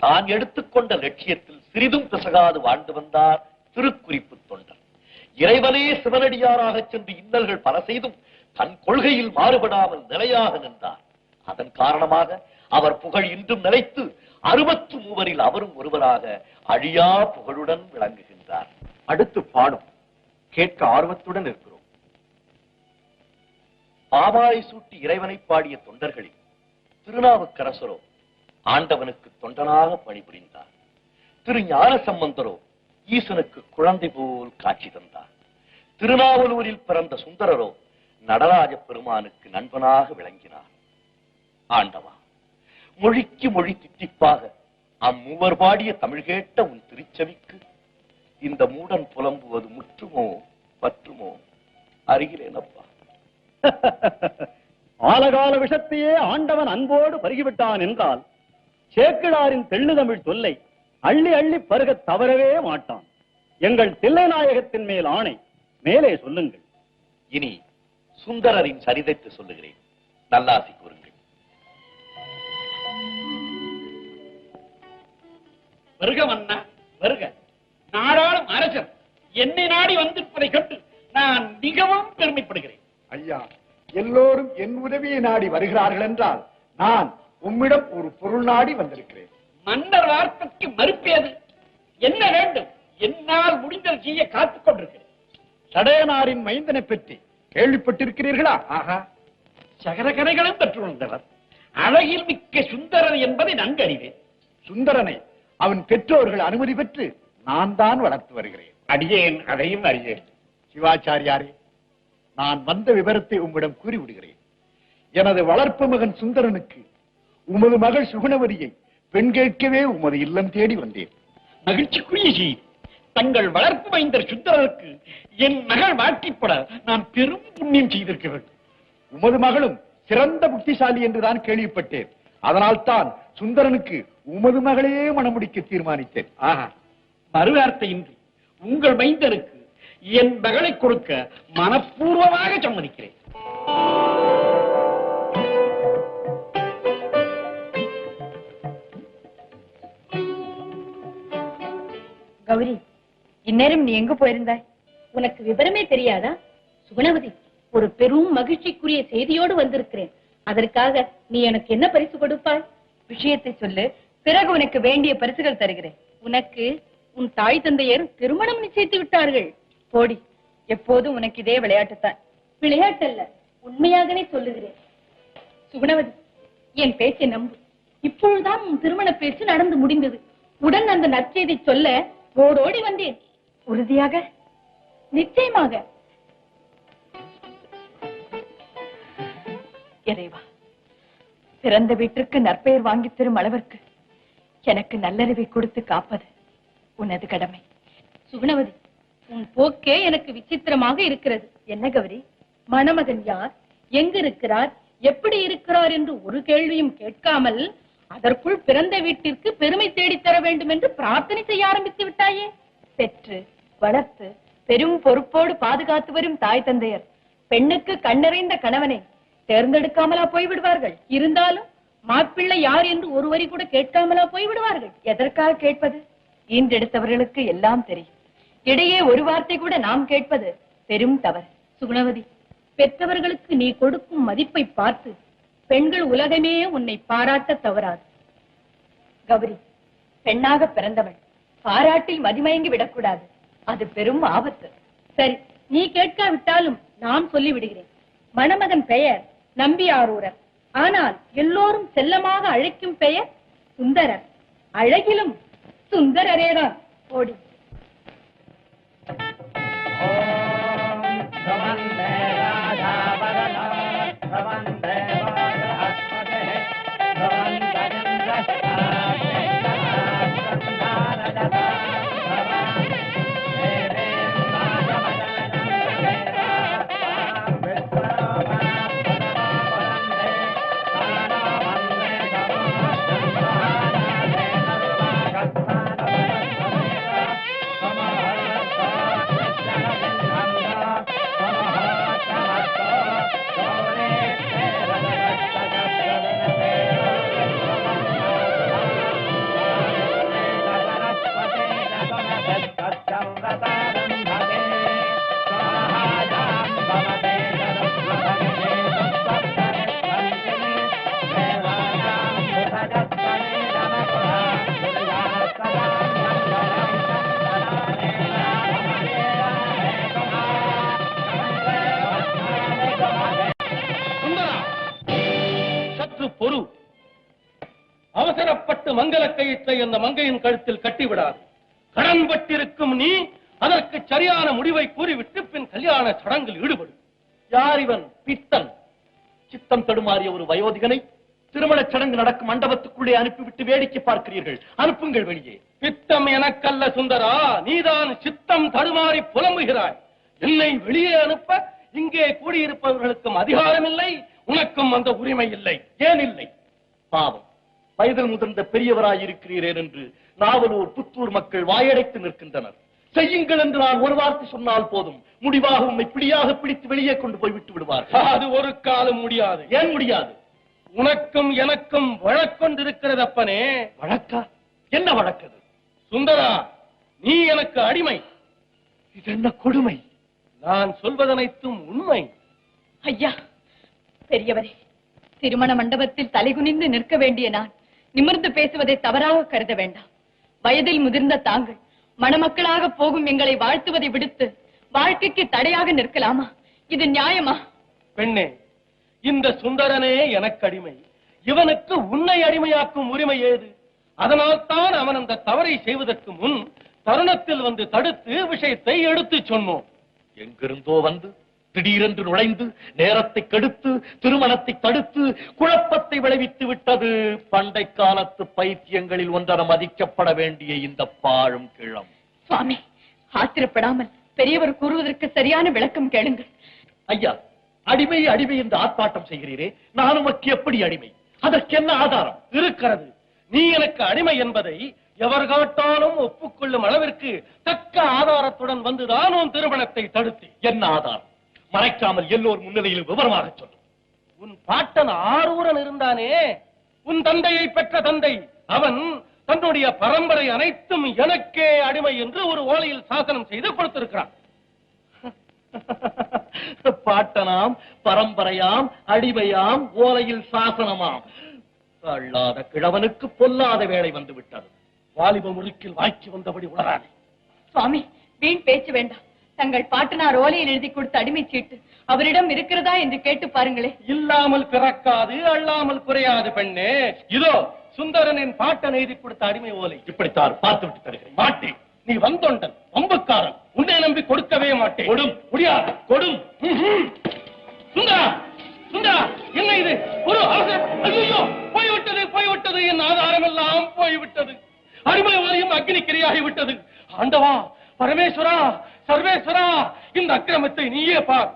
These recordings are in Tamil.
தான் எடுத்துக்கொண்ட லட்சியத்தில் சிறிதும் பிசகாது வாழ்ந்து வந்தார் திருக்குறிப்பு தொண்டர். இறைவனே சிவனடியாராக சென்று இன்னல்கள் பல செய்தும் தன் கொள்கையில் மாறுபடாமல் நிலையாக நின்றார். அதன் காரணமாக அவர் புகழ் இன்றும் நிலைத்து 63 அவரும் ஒருவராக அழியா புகழுடன் விளங்குகின்றார். அடுத்து பாடும் கேட்க ஆர்வத்துடன் இருக்கிறோம். பாவாடை சூட்டி இறைவனை பாடிய தொண்டர்களில் திருநாவுக்கரசரோ ஆண்டவனுக்கு தொண்டனாக பணிபுரிந்தார். திரு ஞான சம்பந்தரோ ஈசனுக்கு குழந்தை போல் காட்சி தந்தார். திருநாவலூரில் பிறந்த சுந்தரரோ நடராஜ பெருமானுக்கு நண்பனாக விளங்கினார். ஆண்டவா, மொழிக்கு மொழி தித்திப்பாக அம்மூவர் பாடிய தமிழ் கேட்ட உன் திருச்செவிக்கு இந்த மூடன் புலம்புவது முற்றுமோ பற்றுமோ அறிகிறேனப்பா. ஆலகால விஷத்தையே ஆண்டவன் அன்போடு பருகிவிட்டான் என்றால் சேக்கிழாரின் தெள்ளுதமிழ் தொல்லை அள்ளி அள்ளி பருக தவறவே மாட்டான். எங்கள் தில்லைநாயகத்தின் மேல் ஆணை, மேலே சொல்லுங்கள். இனி சுந்தரரின் சரிதைத்து சொல்லுகிறேன், நல்லாசி கூறுங்கள். வருக மன்னா வருக. நாடாளும் அரசர் என்னை நாடி வந்திருப்பதை கண்டு நான் மிகவும் பெருமைப்படுகிறேன். ஐயா, எல்லோரும் என் உதவியை நாடி வருகிறார்கள் என்றால் நான் உம்மிடம் ஒரு பொருள் நாடி வந்திருக்கிறேன். மன்னர் வார்த்தைக்கு மறுப்பேது? என்ன வேண்டும்? என்னால் முடிந்ததை செய்ய காத்துக் கொண்டிருக்கிறேன். சடையனாரின் மைந்தனை பற்றி கேள்விப்பட்டிருக்கிறீர்களா? ஆஹா, சகல கதைகளும் பெற்றுள்ளவர் அழகில் மிக்க சுந்தரன் என்பதை நன்கு அறிவேன். சுந்தரனை அவன் பெற்றோர்கள் அனுமதி பெற்று நான் தான் வளர்த்து வருகிறேன். அடியேன் அதையும் அறியேன். சிவாச்சாரியாரே, நான் வந்த விவரத்தை உம்மிடம் கூறிவிடுகிறேன். எனது வளர்ப்பு மகன் சுந்தரனுக்கு உமது மகள் சுகுணவரியை பெண் கேட்கவே உமது இல்லம் தேடி வந்தேன். மகிழ்ச்சிக்குரிய செய்தி. தங்கள் வளர்ப்பு மைந்தர் சுந்தரனுக்கு என் மகள் வாழ்க்கைப்பட நான் பெரும் புண்ணியம் செய்திருக்கிறேன். உமது மகளும் சிறந்த புத்திசாலி என்றுதான் கேள்விப்பட்டேன். அதனால் தான் சுந்தரனுக்கு உமது மகளையே மணமுடிக்க தீர்மானித்தேன். ஆஹா, மறுவார்த்தையின்றி உங்கள் மைந்தருக்கு என் மகளை கொடுக்க மனப்பூர்வமாக சம்மதிக்கிறேன். கௌரி, இந்நேரம் நீ எங்க போயிருந்தாய்? உனக்கு விவரமே தெரியாதா? சுகுணவதி, ஒரு பெரும் மகிழ்ச்சிக்குரிய செய்தியோடு வந்திருக்கிறேன். அதற்காக நீ எனக்கு என்ன பரிசு கொடுப்பாய்? விஷயத்தை சொல்லு, பிறகு உனக்கு வேண்டிய பரிசுகள் தருகிறேன். உனக்கு உன் தாய் தந்தையர் திருமணம் நிச்சயித்து விட்டார்கள். போடி, எப்போதும் உனக்கு இதே விளையாட்டுத்தான். விளையாட்டல்ல, உண்மையாகவே சொல்லுகிறேன். சுகுணவதி, என் பேச்சை நம்பு. இப்பொழுதுதான் உன் திருமண பேச்சு நடந்து முடிந்தது. உடன் அந்த நற்செய்தி சொல்ல ஓடோடி வந்தேன். உறுதியாக? நிச்சயமாக. இறைவா, பிறந்த வீட்டிற்கு நற்பெயர் வாங்கி தரும் அளவிற்கு எனக்கு நல்லறிவை கொடுத்து காப்பது உனது கடமை. சுகுணவதி, உன் போக்கே எனக்கு விசித்திரமாக இருக்கிறது. என்ன கௌரி? மணமகன் யார், எங்கு இருக்கிறார், எப்படி இருக்கிறார் என்று ஒரு கேள்வியும் கேட்காமல் அதற்குள் பிறந்த வீட்டிற்கு பெருமை தேடித்தர வேண்டும் என்று பிரார்த்தனை செய்ய ஆரம்பித்து விட்டாயே. பெற்று வளர்த்து பெரும் பொறுப்போடு பாதுகாத்து வரும் தாய் தந்தையர் பெண்ணுக்கு கண்ணறிந்த கணவனை தேர்ந்தெடுக்காமலா போய்விடுவார்கள்? இருந்தாலும் மாப்பிள்ளை யார் என்று ஒரு வரி கூட கேட்காமலா போய்விடுவார்கள்? எதற்காக கேட்பது? ஈன்றெடுத்தவர்களுக்கு எல்லாம் தெரியும். இடையே ஒரு வார்த்தை கூட நாம் கேட்பது பெரும் தவறு. சுகுணவதி, பெற்றவர்களுக்கு நீ கொடுக்கும் மதிப்பை பார்த்து பெண்கள் உலகமே உன்னை பாராட்ட தவறாது. கௌரி, பெண்ணாக பிறந்தவள் பாராட்டில் மதிமயங்கி விடக்கூடாது. அது பெரும் ஆபத்து. சரி, நீ கேட்காவிட்டாலும் நான் சொல்லிவிடுகிறேன். மணமகன் பெயர் நம்பியாரூரர். ஆனால் எல்லோரும் செல்லமாக அழைக்கும் பெயர் சுந்தரர். அழகிலும் சுந்தரரேதான். ஓடி. சற்று பொறு. அவசரப்பட்டு மங்கள கயிற்றை அந்த மங்கையின் கழுத்தில் கட்டிவிடாது. கடன் பட்டிருக்கும் நீ அதற்கு சரியான முடிவை கூறிவிட்டு பின் கல்யாண சடங்கில் ஈடுபடும். யார் இவன்? பித்தன். சித்தம் தடுமாறிய ஒரு வயோதிகனை திருமணச் சடங்கு நடக்கும் மண்டபத்துக்குள்ளே அனுப்பிவிட்டு வேடிக்கை பார்க்கிறீர்கள். அனுப்புங்கள் வெளியே. பித்தம் எனக்கல்ல சுந்தரா, நீதான் சித்தம் தடுமாறி புலம்புகிறாய். என்னை வெளியே அனுப்ப இங்கே கூடியிருப்பவர்களுக்கும் அதிகாரம் இல்லை, உனக்கும் அந்த உரிமை இல்லை. ஏன் இல்லை? பாவம், வயதில் முதிர்ந்த பெரியவராயிருக்கிறீரேன் என்று நாவலூர் புத்தூர் மக்கள் வாயடைத்து நிற்கின்றனர். செய்யுங்கள் என்று நான் ஒரு வார்த்தை சொன்னால் போதும், முடிவாக உண்மை பிடியாக பிடித்து வெளியே கொண்டு போய் விட்டு விடுவார்கள். அது ஒரு காலம் முடியாது. ஏன் முடியாது? உனக்கும் எனக்கும் வழக்கொண்டிருக்கிறது அப்பனே. வழக்கா? என்ன வழக்கது? சுந்தரா, நீ எனக்கு அடிமை. இது என்ன கொடுமை? நான் சொல்வதனைத்தும் உண்மை. ஐயா, பெரியவரே, திருமண மண்டபத்தில் தலைகுனிந்து நிற்க வேண்டிய நான் நிமிர்ந்து பேசுவதை தவறாக கருத வேண்டாம். வயதில் முதிர்ந்த தாங்கள் மணமக்களாக போகும் எங்களை வாழ்த்துவதை விடுத்து வாழ்க்கைக்கு தடையாக நிற்கலாமா? இது நியாயமா? பெண்ணே, இந்த சுந்தரனே எனக்கு அடிமை. இவனுக்கு உன்னை அடிமையாக்கும் உரிமை ஏது? அதனால் தான் அவன் அந்த தவறை செய்வதற்கு முன் தருணத்தில் வந்து தடுத்து விஷயத்தை எடுத்து சொன்னோம். எங்கிருந்தோ வந்து திடீரென்று நுழைந்து நேரத்தை கெடுத்து திருமணத்தை தடுத்து குழப்பத்தை விளைவித்து விட்டது பண்டை காலத்து பைத்தியங்களில் ஒன்றென மதிக்கப்பட வேண்டிய இந்த பாழும் கிழம். சுவாமி, ஆத்திரப்படாமல் பெரியவர் கூறுவதற்கு சரியான விளக்கம் கேளுங்கள். ஐயா, அடிமை அடிமை என்று ஆர்ப்பாட்டம் செய்கிறீரே, நான் உமக்கு எப்படி அடிமை? அதற்கு என்ன ஆதாரம் இருக்கிறது? நீ எனக்கு அடிமை என்பதை எவர் காட்டாலும் ஒப்புக்கொள்ளும் அளவிற்கு தக்க ஆதாரத்துடன் வந்துதான் உன் திருமணத்தை தடுத்து. என்ன ஆதாரம்? மறைக்காமல் எல்லோர் முன்னிலையில் விவரமாக சொல்லு. உன் பாட்டன் ஆரூரன் இருந்தானே, உன் தந்தையை பெற்ற தந்தை, அவன் தன்னுடைய பரம்பரை அனைத்தும் எனக்கே அடிமை என்று ஒரு ஓலையில் சாசனம் செய்து கொடுத்திருக்கிறான். பாட்டனாம், பரம்பரையாம், அடிமையாம், ஓலையில் சாசனமாம். அல்லாத கிழவனுக்கு பொல்லாத வேலை வந்து விட்டது. வாலிப முறுக்கில் வாய்ச்சி வந்தபடி உளரானே. சுவாமி, வீண் பேச்சு வேண்டாம். தங்கள் பாட்டனார் ஓலையில் எழுதி கொடுத்த அடிமை சீட்டு அவரிடம் இருக்கிறதா என்று கேட்டு பாருங்களே. இல்லாமல் பிறக்காது, அல்லாமல் குறையாது பெண்ணே. இதோ சுந்தரனின் பாட்டன் எழுதி கொடுத்த அடிமை ஓலை. இப்படித்தான் பார்த்து விட்டு தருகிறேன். மாட்டேன். நீ வந்தொண்டன், வம்புக்காரன். உன்னை நம்பி கொடுக்கவே மாட்டேன். கொடும். முடியாது. கொடும். சுந்தரா, சுந்தரா, என்ன இது? ஒரு அவசரம். ஐயோ, போய்விட்டது, போய்விட்டது. என் ஆதாரம் எல்லாம் போய்விட்டது. அடிமை ஓலையும் அக்னிக்கிரியாகி விட்டது. ஆண்டவா, பரமேஸ்வரா, சர்வேஸ்வரா, இந்த அக்கிரமத்தை நீயே பார்.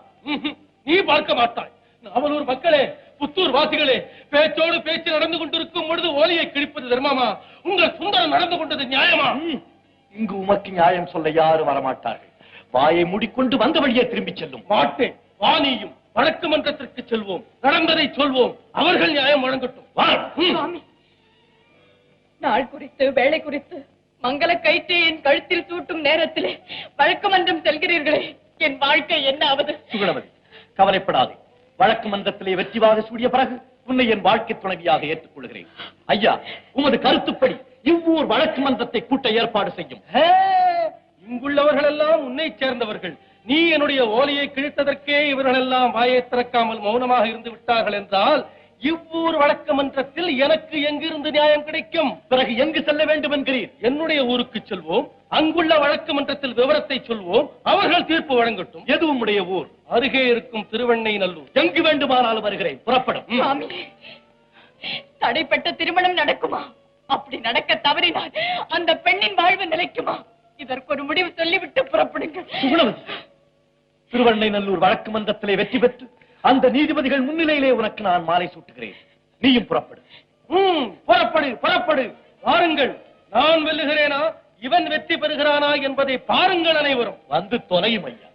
நீ பார்க்க மாட்டாய். நாவலூர் மக்களே, புத்தூர் வாசிகளே, பேச்சோடு பேச்சு நடந்து கொண்டிருக்கும் பொழுது ஓலையை கிழிப்பது தர்மமா? உங்கள் சுந்தரம் நடந்து கொண்டது நியாயமா? இங்கு உமக்கு நியாயம் சொல்ல யாரும் வரமாட்டார்கள். வாயை மூடிக்கொண்டு வந்த வழியே திரும்பி செல்லும். மாட்டேன். வாணியும் வழக்கு மன்றத்திற்கு செல்வோம், நடந்ததை சொல்வோம், அவர்கள் நியாயம் வழங்கட்டும். சுவாமி, நாள் குறித்து வேலை குறித்து மங்கள கயிற்றை என் கழுத்தில் சூட்டும் நேரத்திலே வழக்கு மன்றம் செல்கிறீர்களே, என் வாழ்க்கை என்ன ஆவது? சுகுணவதி, கவலைப்படாதே. வழக்கு மன்றத்திலே வெற்றிவாக சூடிய பிறகு உன்னை என் வாழ்க்கை துணைவியாக ஏற்றுக்கொள்கிறேன். ஐயா, உமது கருத்துப்படி இவ்வூர் வழக்கு மன்றத்தை கூட்ட ஏற்பாடு செய்யும். இங்குள்ளவர்கள் எல்லாம் உன்னை சேர்ந்தவர்கள். நீ என்னுடைய ஓலையை கிழித்ததற்கே இவர்கள் எல்லாம் வாயை திறக்காமல் மௌனமாக இருந்து விட்டார்கள் என்றால் இவ்வூர் வழக்கு மன்றத்தில் எனக்கு எங்கிருந்து நியாயம் கிடைக்கும்? பிறகு எங்கு செல்ல வேண்டும் என்கிறீர்? என்னுடைய ஊருக்கு செல்வோம், அங்குள்ள வழக்கு மன்றத்தில் விவரத்தை சொல்வோம், அவர்கள் தீர்ப்பு வழங்கட்டும். எது உம்முடைய ஊர்? அருகே இருக்கும் திருவெண்ணைநல்லூர். எங்கு வேண்டுமானாலும் வருகிறேன், புறப்படும். சுவாமி, தடைப்பட்ட திருமணம் நடக்குமா? அப்படி நடக்க தவறினால் அந்த பெண்ணின் வாழ்வு நிலைக்குமா? இதற்கு ஒரு முடிவு சொல்லிவிட்டு புறப்படுங்கள். சுகுணவதி, திருவெண்ணைநல்லூர் வழக்கு மன்றத்திலே வெற்றி பெற்று அந்த நீதிபதிகள் முன்னிலையிலே உனக்கு நான் மாலை சூட்டுகிறேன். நீயும் புறப்படு. புறப்படு, புறப்படு. வாருங்கள். நான் வெல்லுகிறேனா, இவன் வெற்றி பெறுகிறானா என்பதை பாருங்கள் அனைவரும். வந்து தொலையும் ஐயா.